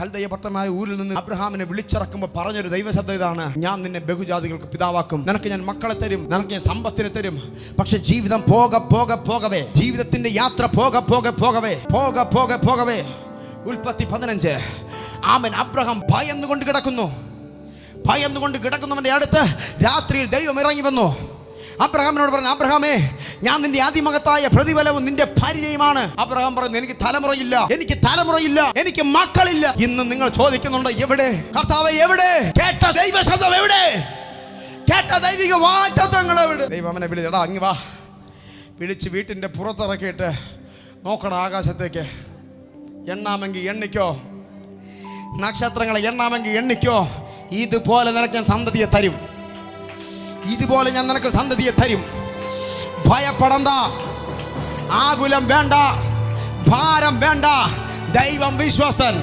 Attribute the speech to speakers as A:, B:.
A: കൽദയ പട്ടണമായ ഊരിൽ നിന്ന് അബ്രഹാമിനെ വിളിച്ചിറക്കുമ്പോൾ പറഞ്ഞൊരു ദൈവശബ്ദം ഇതാണ്: ഞാൻ നിന്നെ ബഹുജാതികൾക്ക് പിതാവാക്കും, നിനക്ക് ഞാൻ മക്കളെ തരും, നിനക്ക് ഞാൻ സമ്പത്തിനെ തരും. പക്ഷെ ജീവിതം പോകവേ, ജീവിതത്തിന്റെ യാത്ര പോകവേ ഉൽപ്പത്തി 15. ആമേൻ. അബ്രഹാം ഭയന്നുകൊണ്ട് കിടക്കുന്നവന്റെ അടുത്ത് രാത്രിയിൽ ദൈവം ഇറങ്ങി വന്നു. അബ്രഹാമിനോട് പറഞ്ഞു: അബ്രഹാമേ, ഞാൻ നിന്റെ അതിമഹത്തായ പ്രതിഫലവും നിന്റെ പരിചയമാണ്. അബ്രഹാം പറഞ്ഞു: എനിക്ക് തലമുറയില്ല, എനിക്ക് മക്കളില്ല. ഇന്ന് നിങ്ങൾ ചോദിക്കുന്നുണ്ട്, എവിടെ കർത്താവേ, എവിടെ കേട്ട ദൈവശബ്ദം, എവിടെ കേട്ട ദൈവിക വാഗ്ദത്തങ്ങൾ എവിടെ? ദൈവം അവനെ വിളിച്ചടാ, അങ്ങ് വാ. വിളിച്ച് വീട്ടിന്റെ പുറത്തിറക്കിയിട്ട് നോക്കണം ആകാശത്തേക്ക്. എണ്ണാമെങ്കിൽ എണ്ണിക്കോ, നക്ഷത്രങ്ങളെ എണ്ണാമെങ്കിൽ എണ്ണിക്കോ. ഇതുപോലെ നിനക്ക് ഞാൻ സന്തതിയെ തരും, ഇതുപോലെ ഞാൻ നിനക്ക് സന്തതിയെ തരും. ഭയപ്പെടണ്ട, ആകുലം വേണ്ട, ഭാരം വേണ്ട. ദൈവം വിശ്വാസൻ.